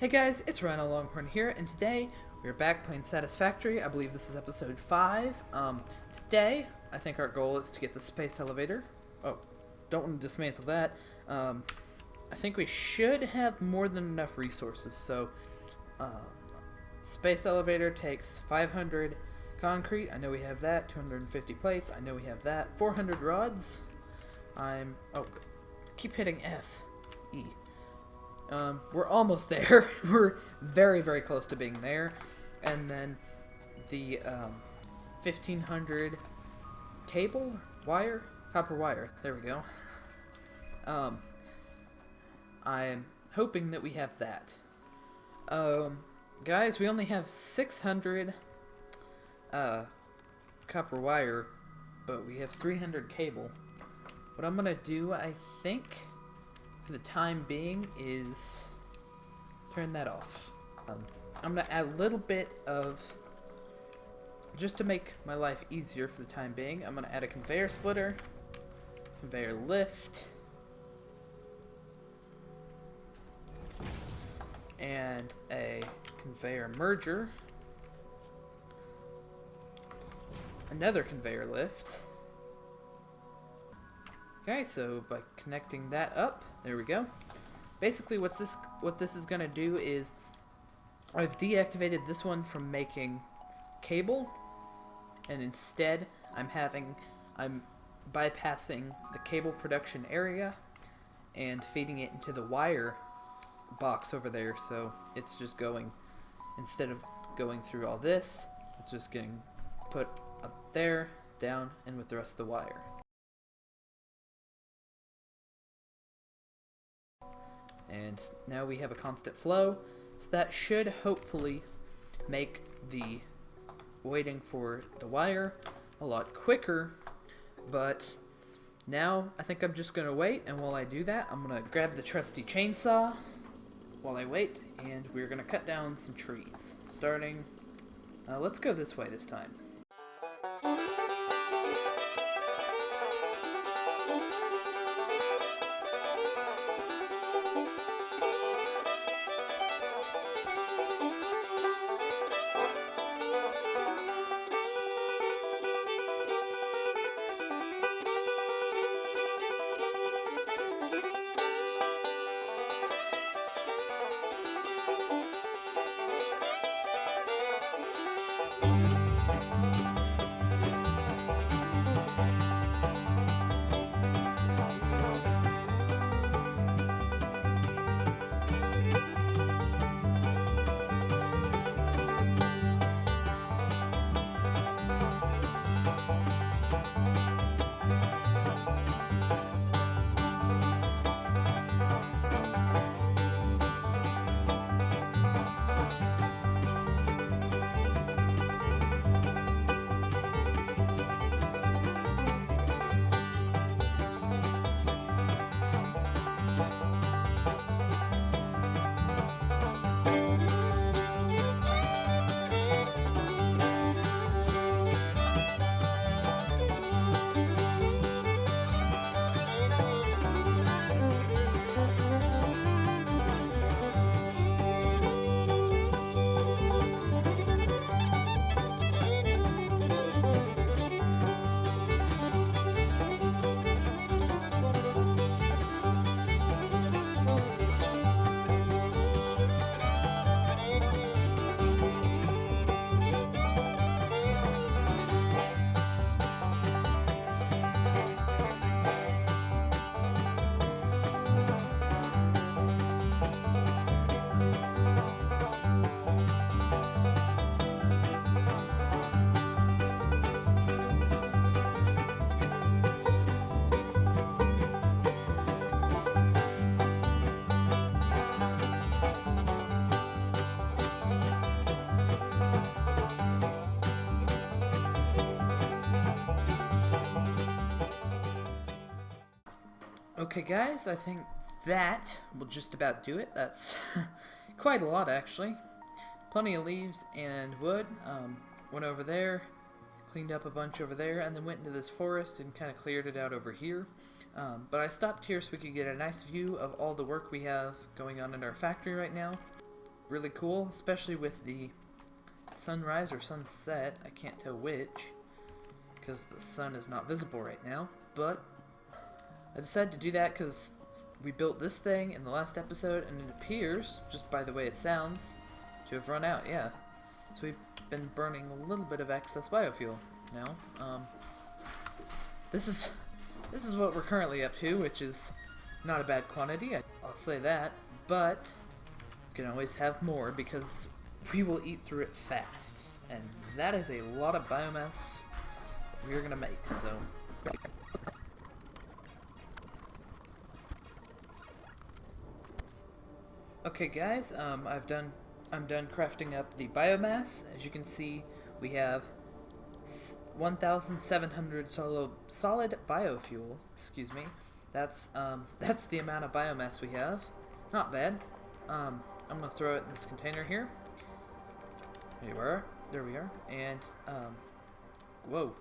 Hey guys, it's Rhino Longhorn here, and today we're back playing Satisfactory. I believe this is episode 5. Today, I think our goal is to get the space elevator. Oh, don't want to dismantle that. I think we should have more than enough resources, so space elevator takes 500 concrete. I know we have that. 250 plates. I know we have that. 400 rods. Keep hitting F. E. We're almost there. We're very, very close to being there. And then the 1500 cable, wire, copper wire. There we go. I'm hoping that we have that. Guys, we only have 600 copper wire, but we have 300 cable. What I'm gonna do, I think, for the time being, is turn that off. I'm gonna add a little bit of, just to make my life easier for the time being, I'm gonna add a conveyor splitter, conveyor lift, and a conveyor merger, another conveyor lift. Okay, so by connecting that up, there we go. Basically, what this is gonna do is, I've deactivated this one from making cable, and instead I'm bypassing the cable production area and feeding it into the wire box over there. So it's just going, instead of going through all this, it's just getting put up there, down, and with the rest of the wire. And now we have a constant flow, so that should hopefully make the waiting for the wire a lot quicker. But now I think I'm just gonna wait, and while I do that, I'm gonna grab the trusty chainsaw while I wait, and we're gonna cut down some trees. Starting, let's go this way this time. Okay guys, I think that will just about do it. That's quite a lot actually. Plenty of leaves and wood. Went over there, cleaned up a bunch over there, and then went into this forest and kind of cleared it out over here. But I stopped here so we could get a nice view of all the work we have going on in our factory right now. really cool, especially with the sunrise or sunset. I can't tell which, because the sun is not visible right now, but I decided to do that because we built this thing in the last episode, and it appears, just by the way it sounds, to have run out, yeah. So we've been burning a little bit of excess biofuel now. This is what we're currently up to, which is not a bad quantity, I'll say that, but we can always have more because we will eat through it fast. And that is a lot of biomass we're going to make, so... Okay guys, I'm done crafting up the biomass. As you can see, we have 1,700 solid biofuel. Excuse me. That's the amount of biomass we have. Not bad. I'm gonna throw it in this container here. There we are. And whoa,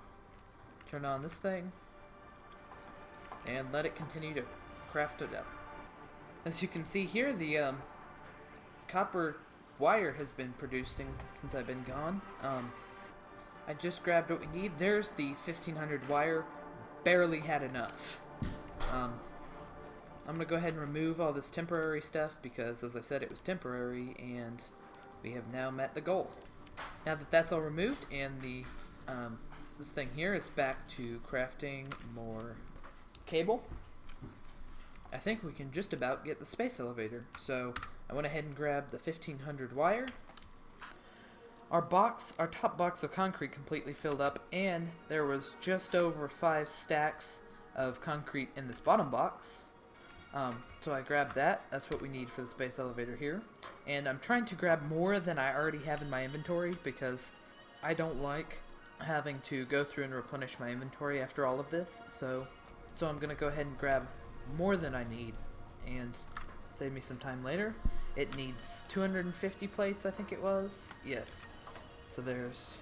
turn on this thing and let it continue to craft it up. As you can see here, the copper wire has been producing since I've been gone. I just grabbed what we need. There's the 1,500 wire. Barely had enough. I'm gonna go ahead and remove all this temporary stuff because, as I said, it was temporary, and we have now met the goal. Now that that's all removed, and the this thing here is back to crafting more cable, I think we can just about get the space elevator. So I went ahead and grabbed the 1,500 wire. Our top box of concrete completely filled up, and there was just over 5 stacks of concrete in this bottom box. So I grabbed that. That's what we need for the space elevator here. And I'm trying to grab more than I already have in my inventory because I don't like having to go through and replenish my inventory after all of this. So I'm going to go ahead and grab more than I need and save me some time later. It needs 250 plates, I think it was. Yes. So there's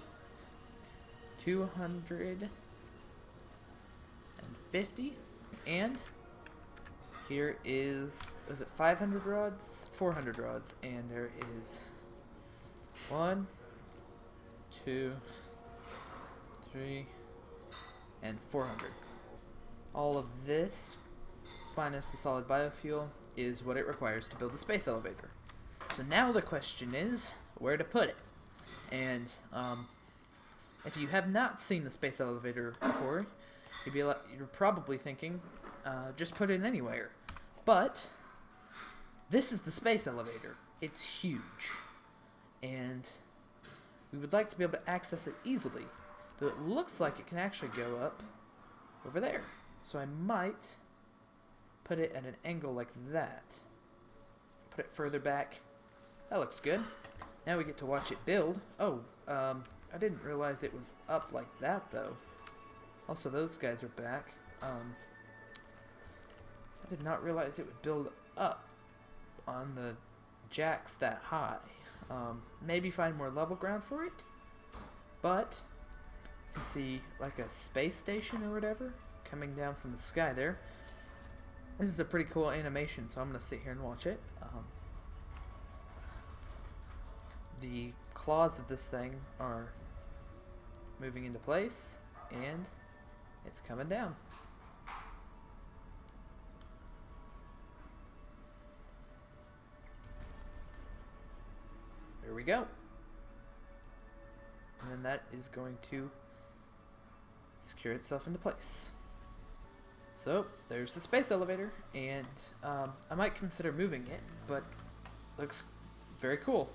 250, and here is it 500 rods? 400 rods, and there is 1, 2, 3, and 400. All of this, minus the solid biofuel, is what it requires to build the space elevator. So now the question is, where to put it? And if you have not seen the space elevator before, you're probably thinking, just put it anywhere. But this is the space elevator. It's huge, and we would like to be able to access it easily. Though it looks like it can actually go up over there. So I might put it at an angle like that. Put it further back. That looks good. Now we get to watch it build. Oh, I didn't realize it was up like that, though. Also, those guys are back. I did not realize it would build up on the jacks that high. Maybe find more level ground for it. But you can see like a space station or whatever coming down from the sky there. This is a pretty cool animation, so I'm going to sit here and watch it. The claws of this thing are moving into place, and it's coming down. There we go. And then that is going to secure itself into place. So there's the space elevator, and I might consider moving it, but it looks very cool.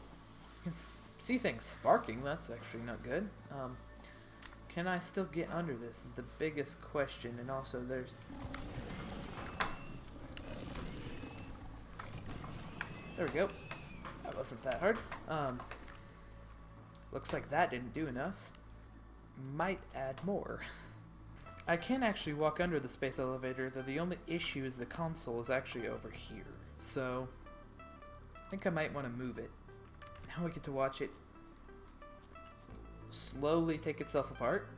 You can see things sparking. That's actually not good. Can I still get under this is the biggest question. And also there we go. That wasn't that hard. Looks like that didn't do enough. Might add more. I can actually walk under the space elevator, though the only issue is the console is actually over here. So I think I might want to move it. Now we get to watch it slowly take itself apart.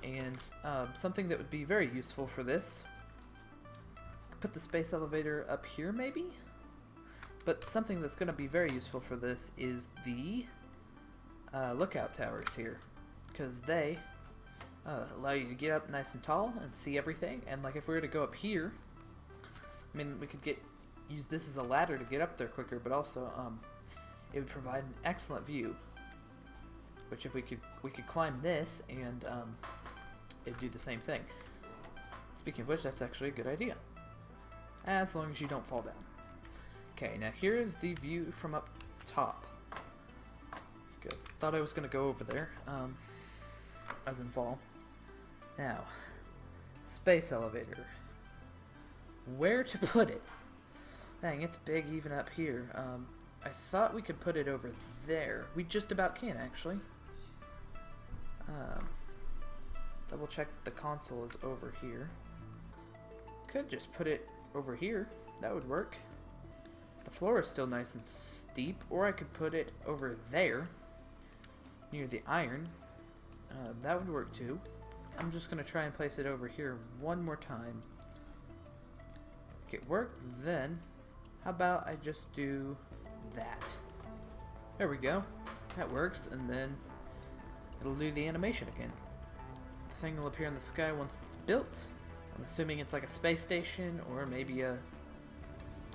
And something that would be very useful for this, put the space elevator up here maybe? But something that's going to be very useful for this is the lookout towers here, because they allow you to get up nice and tall and see everything. And like if we were to go up here, I mean, we could use this as a ladder to get up there quicker, but also it would provide an excellent view. Which if we could climb this and it'd do the same thing. Speaking of which, that's actually a good idea, as long as you don't fall down. Okay, now here is the view from up top. Good. Thought I was gonna go over there, as in fall. Now, space elevator. Where to put it? Dang, it's big even up here. I thought we could put it over there. We just about can, actually. Double check that the console is over here. Could just put it over here. That would work. The floor is still nice and steep. Or I could put it over there, near the iron. That would work too. I'm just going to try and place it over here one more time. If it worked, then how about I just do that? There we go. That works, and then it'll do the animation again. The thing will appear in the sky once it's built. I'm assuming it's like a space station, or maybe a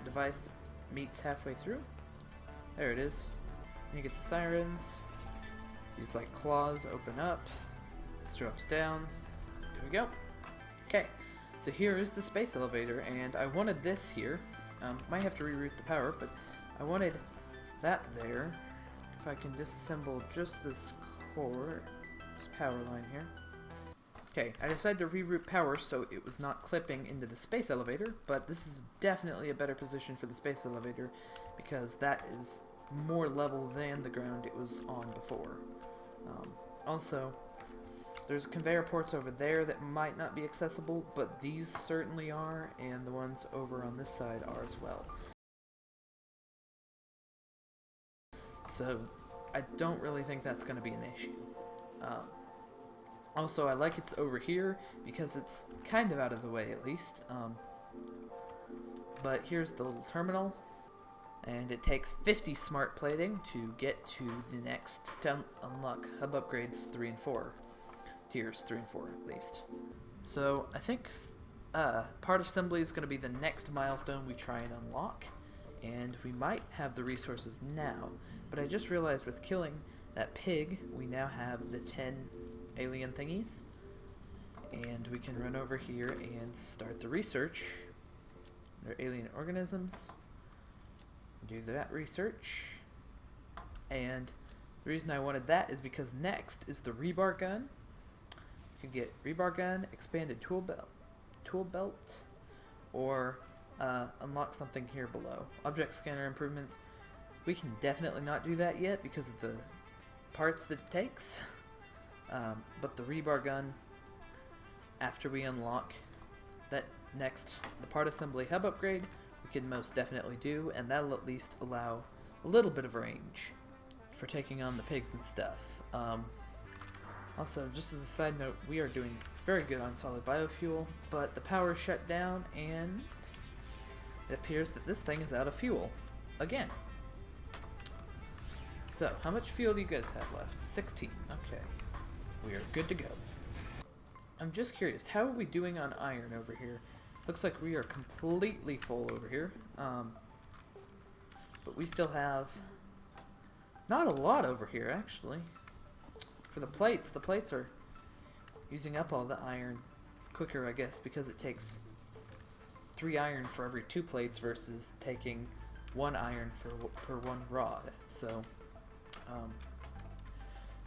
device that meets halfway through. There it is. And you get the sirens. These like claws open up. This drops down. There we go. Okay, so here is the space elevator, and I wanted this here. Might have to reroute the power, but I wanted that there. If I can disassemble just this core, this power line here. Okay, I decided to reroute power so it was not clipping into the space elevator, but this is definitely a better position for the space elevator because that is more level than the ground it was on before. Also, there's conveyor ports over there that might not be accessible, but these certainly are, and the ones over on this side are as well. So, I don't really think that's going to be an issue. Also, I like it's over here because it's kind of out of the way at least. But here's the little terminal, and it takes 50 smart plating to get to the next to unlock hub upgrades 3 and 4. Tiers 3 and 4 at least. So I think part assembly is going to be the next milestone we try and unlock, and we might have the resources now, but I just realized with killing that pig we now have the 10 alien thingies, and we can run over here and start the research. They're alien organisms. Do that research, and the reason I wanted that is because next is the rebar gun. You can get rebar gun, expanded tool belt, or unlock something here below. Object scanner improvements. We can definitely not do that yet because of the parts that it takes. But the rebar gun, after we unlock that next, the part assembly hub upgrade, we can most definitely do, and that'll at least allow a little bit of range for taking on the pigs and stuff. Also, just as a side note, we are doing very good on solid biofuel, but the power shut down, and it appears that this thing is out of fuel again. So, how much fuel do you guys have left? 16. Okay. We are good to go. I'm just curious, how are we doing on iron over here? Looks like we are completely full over here. But we still have not a lot over here, actually. For the plates are using up all the iron quicker, I guess, because it takes 3 iron for every 2 plates versus taking 1 iron per 1 rod. So,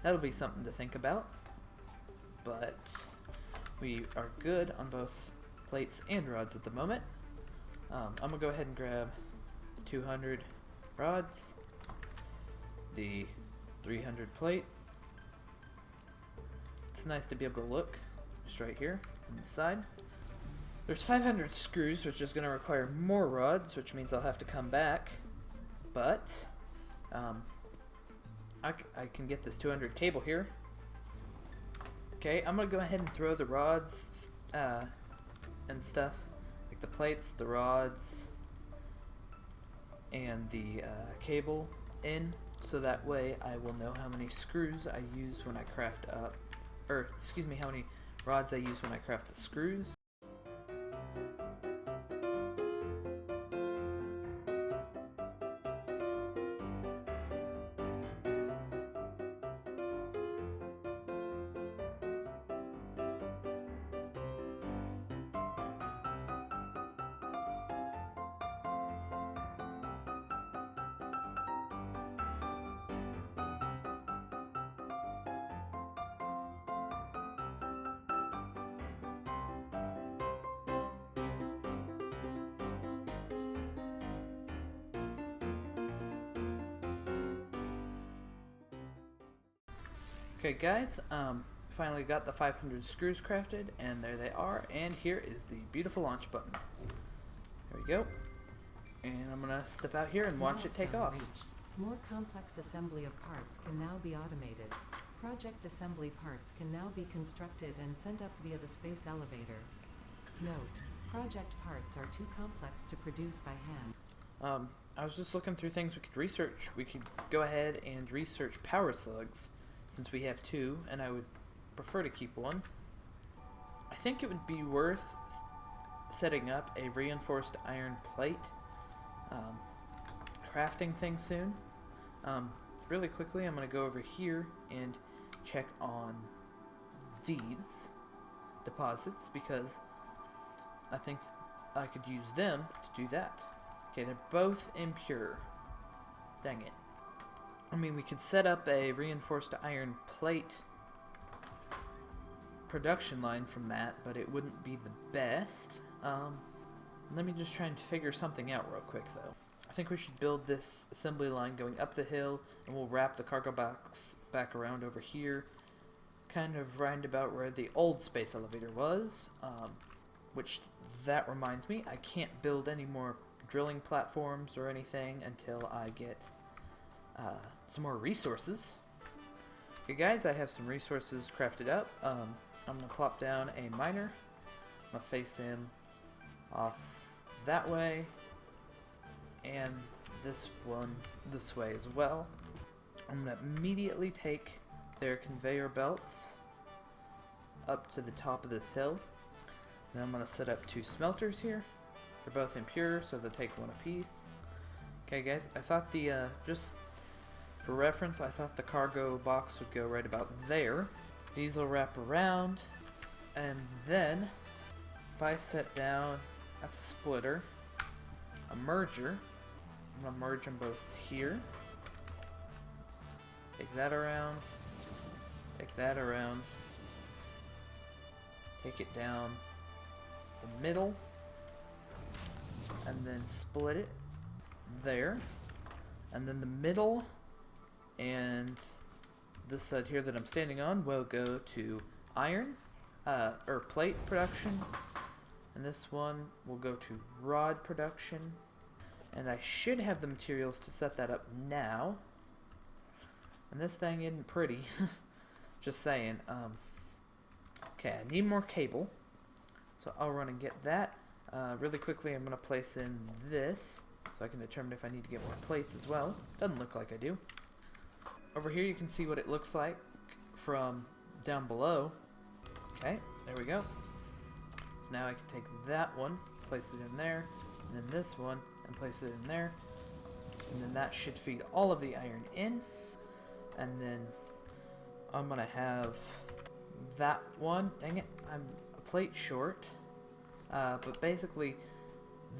that'll be something to think about. But we are good on both plates and rods at the moment. I'm going to go ahead and grab the 200 rods, the 300 plate. It's nice to be able to look just right here on the side. There's 500 screws, which is going to require more rods, which means I'll have to come back. But I can get this 200 cable here. Okay, I'm going to go ahead and throw the rods and stuff, like the plates, the rods, and the cable in, so that way I will know how many screws I use when I craft up, or excuse me, how many rods I use when I craft the screws. Okay guys, finally got the 500 screws crafted, and there they are, and here is the beautiful launch button. There we go. And I'm gonna step out here and watch it take off. Reached. More complex assembly of parts can now be automated. Project assembly parts can now be constructed and sent up via the space elevator. Note: project parts are too complex to produce by hand. I was just looking through things we could research. We could go ahead and research power slugs, since we have 2, and I would prefer to keep 1. I think it would be worth setting up a reinforced iron plate crafting thing soon. Really quickly, I'm going to go over here and check on these deposits, because I think I could use them to do that. Okay, they're both impure. Dang it. I mean, we could set up a reinforced iron plate production line from that, but it wouldn't be the best. Let me just try and figure something out real quick, though. I think we should build this assembly line going up the hill, and we'll wrap the cargo box back around over here, kind of roundabout where the old space elevator was, which, that reminds me, I can't build any more drilling platforms or anything until I get some more resources. Okay guys, I have some resources crafted up. I'm going to plop down a miner. I'm going to face him off that way, and this one this way as well. I'm going to immediately take their conveyor belts up to the top of this hill. Then I'm going to set up 2 smelters here. They're both impure, so they'll take 1 apiece. Okay guys, I thought just for reference, I thought the cargo box would go right about there. These will wrap around, and then if I set down, that's a splitter, a merger. I'm going to merge them both here. Take that around, take that around, take it down the middle, and then split it there, and then the middle and this side here that I'm standing on will go to iron or plate production, and this one will go to rod production, and I should have the materials to set that up now. And this thing isn't pretty. Just saying. Okay, I need more cable, so I'll run and get that. Really quickly, I'm going to place in this, so I can determine if I need to get more plates as well. Doesn't look like I do. Over here, you can see what it looks like from down below. Okay, there we go. So now I can take that one, place it in there, and then this one, and place it in there. And then that should feed all of the iron in. And then I'm going to have that one. Dang it, I'm a plate short. But basically,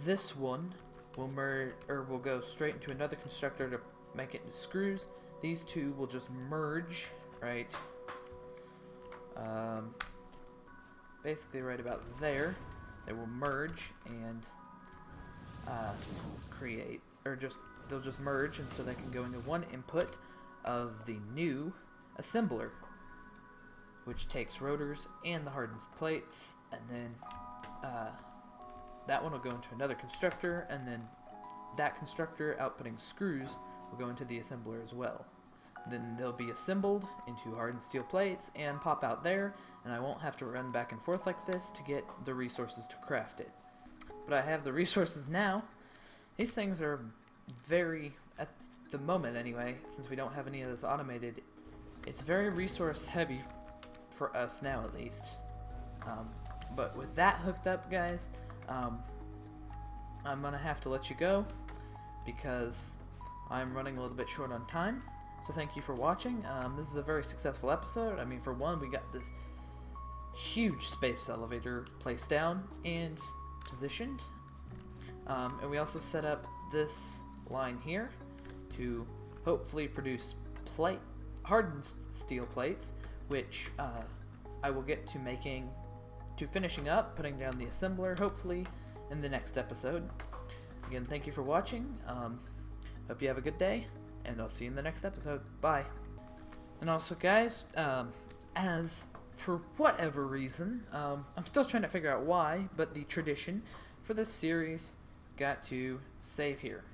this one will will go straight into another constructor to make it into screws. These 2 will just merge, right? Basically, right about there, they will merge and create, or they'll just merge, and so they can go into one input of the new assembler, which takes rotors and the hardened plates, and then that one will go into another constructor, and then that constructor outputting screws will go into the assembler as well. Then they'll be assembled into hardened steel plates and pop out there, and I won't have to run back and forth like this to get the resources to craft it. But I have the resources now. These things are at the moment anyway, since we don't have any of this automated, it's very resource heavy for us now at least. But with that hooked up, guys, I'm gonna have to let you go because I'm running a little bit short on time. So thank you for watching. This is a very successful episode. I mean, for one, we got this huge space elevator placed down and positioned. And we also set up this line here to hopefully produce hardened steel plates, which I will get to finishing up, putting down the assembler, hopefully, in the next episode. Again, thank you for watching. Hope you have a good day, and I'll see you in the next episode. Bye. And also, guys, as for whatever reason, I'm still trying to figure out why, but the tradition for this series got to save here.